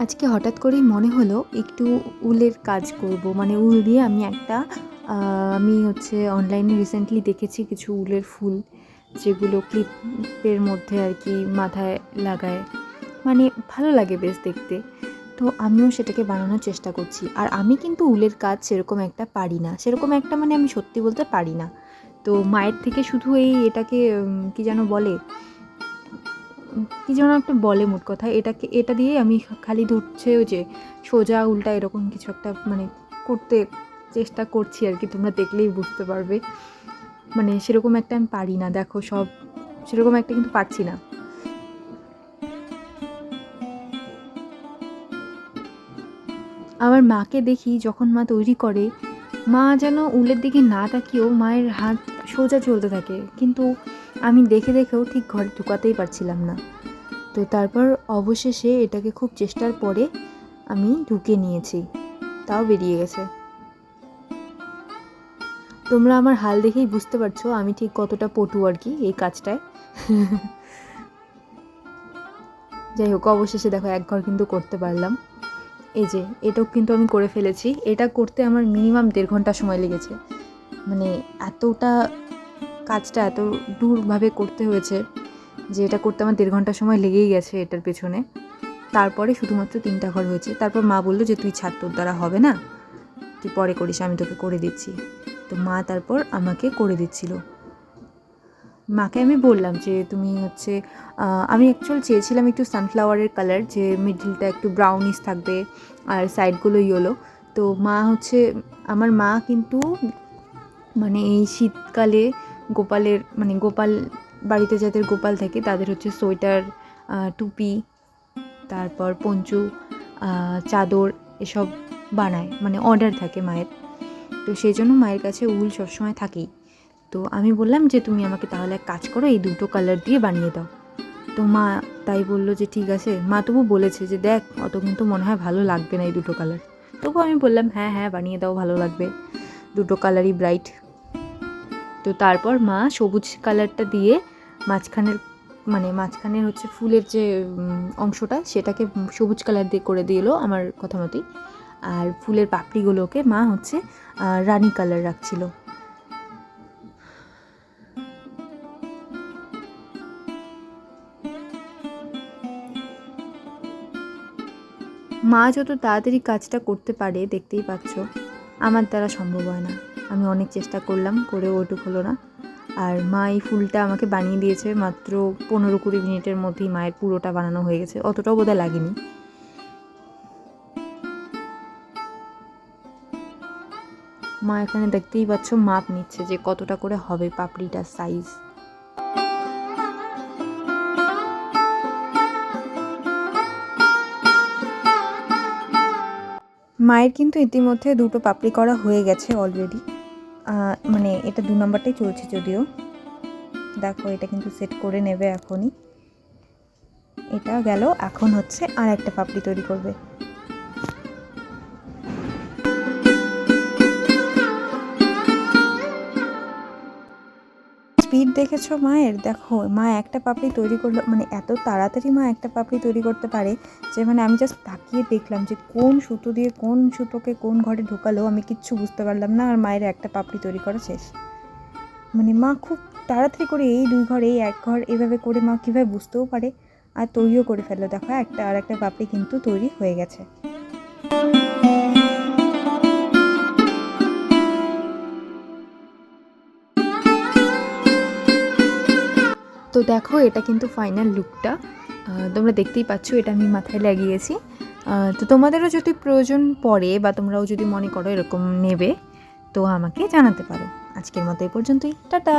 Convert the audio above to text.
আজকে হঠাৎ করেই মনে হলো একটু উলের কাজ করব, মানে উল দিয়ে আমি একটা আমি অনলাইনে রিসেন্টলি দেখেছি কিছু উলের ফুল, যেগুলো ক্লিপের মধ্যে আর কি মাথায় লাগায়, মানে ভালো লাগে বেশ দেখতে। তো আমিও সেটাকে বানানোর চেষ্টা করছি। আর আমি কিন্তু উলের কাজ সেরকম একটা পারি না, সেরকম একটা মানে আমি সত্যি বলতে পারি না। তো মায়ের থেকে শুধু এটাকে কি যেন বলে, কী যেন একটা বলে, মোট কথা এটা দিয়ে আমি খালি ওই যে সোজা উল্টা এরকম কিছু একটা মানে করতে চেষ্টা করছি আর কি। তোমরা দেখলেই বুঝতে পারবে, মানে সেরকম একটা আমি পারি না। দেখো সব সেরকম একটা কিন্তু পারছি না। আমার মাকে দেখি যখন মা তৈরি করে, মা যেন উলের দিকে না তাকিয়েও মায়ের হাত সোজা চলতে থাকে, কিন্তু আমি দেখে দেখেও ঠিক ঘরে ঢুকাতেই পারছিলাম না। তো তারপর অবশেষে এটাকে খুব চেষ্টার পরে আমি ঢুকিয়ে নিয়েছি, তাও বেরিয়ে গেছে। তোমরা আমার হাল দেখেই বুঝতে পারছো আমি ঠিক কতটা পটু আর কি এই কাজটায়। যাই হোক, অবশেষে দেখো এক ঘর কিন্তু করতে পারলাম। এই যে এটাও কিন্তু আমি করে ফেলেছি। এটা করতে আমার মিনিমাম 1.5 ঘন্টা সময় লেগেছে। মানে এতটা কাজটা এত দূরভাবে করতে হয়েছে যে এটা করতে আমার 1.5 ঘন্টা সময় লেগেই গেছে এটার পেছনে। তারপরে শুধুমাত্র 3টা ঘর হয়েছে। তারপর মা বললো যে তুই ছাড়, তোর দ্বারা হবে না, তুই পরে করিস, আমি তোকে করে দিচ্ছি। তো মা তারপর আমাকে করে দিচ্ছিল। মাকে আমি বললাম যে তুমি আমি চেয়েছিলাম একটু সানফ্লাওয়ারের কালার, যে মিডলটা একটু ব্রাউনিশ থাকবে আর সাইডগুলো ইয়েলো। তো মা আমার মা কিন্তু মানে এই শীতকালে গোপাল বাড়িতে যাদের গোপাল থাকে তাদের সোয়েটার, টুপি, তারপর পঞ্চু, চাদর এসব বানায়, মানে অর্ডার থাকে মায়ের। তো সেই জন্য মায়ের কাছে উল সবসময় থাকেই। তো আমি বললাম যে তুমি আমাকে তাহলে এক কাজ করো, এই 2টো কালার দিয়ে বানিয়ে দাও। তো মা তাই বললো যে ঠিক আছে। মা তবু বলেছে যে দেখ, অত কিন্তু মনে হয় ভালো লাগবে না এই 2টো কালার। তবু আমি বললাম হ্যাঁ হ্যাঁ বানিয়ে দাও, ভালো লাগবে, 2টো কালারই ব্রাইট। তো তারপর মা সবুজ কালারটা দিয়ে মাঝখানের ফুলের যে অংশটা, সেটাকে সবুজ কালার দিয়ে করে দিল আমার কথা মতোই। আর ফুলের পাপড়িগুলোকে মা রানি কালার রাখছিল। মা যত তাড়াতাড়ি কাজটা করতে পারে দেখতেই পাচ্ছ, আমার দ্বারা সম্ভব হয় না। আমি অনেক চেষ্টা করলাম, করেও ওটুক হলো না। আর মা এই ফুলটা আমাকে বানিয়ে দিয়েছে মাত্র 15-20 মিনিটের মধ্যেই মায়ের পুরোটা বানানো হয়ে গেছে, অতটাও বোধহয় লাগেনি। মা এখানে দেখতেই পাচ্ছ মাপ নিচ্ছে যে কতটা করে হবে পাপড়িটার সাইজ। মায়ের কিন্তু ইতিমধ্যে 2টো পাপড়ি করা হয়ে গেছে অলরেডি। মানে এটা 2 নম্বরটাই চলছে যদিও। দেখো এটা কিন্তু সেট করে নেবে এখনই। এটা গেল, এখন আর একটা পাপড়ি তৈরি করবে। স্পিড দেখেছো মায়ের? দেখো মা একটা পাপড়ি তৈরি করলো, মানে এত তাড়াতাড়ি মা একটা পাপড়ি তৈরি করতে পারে যে মানে আমি জাস্ট তাকিয়ে দেখলাম যে কোন সুতো দিয়ে কোন সুতোকে কোন ঘরে ঢোকালো, আমি কিচ্ছু বুঝতে পারলাম না। আর মায়ের একটা পাপড়ি তৈরি করা শেষ। মানে মা খুব তাড়াতাড়ি করে এই 2 ঘর, এই 1 ঘর এভাবে করে মা কীভাবে বুঝতেও পারে আর তৈরিও করে ফেললো। দেখো আর একটা পাপড়ি কিন্তু তৈরি হয়ে গেছে। তো দেখো এটা কিন্তু ফাইনাল লুকটা, তোমরা দেখতেই পাচ্ছ। এটা আমি মাথায় লাগিয়েছি। তো তোমাদেরও যদি প্রয়োজন পড়ে বা তোমরাও যদি মনে করো এরকম নেবে, তো আমাকে জানাতে পারো। আজকের মতো এই পর্যন্তই, টাটা।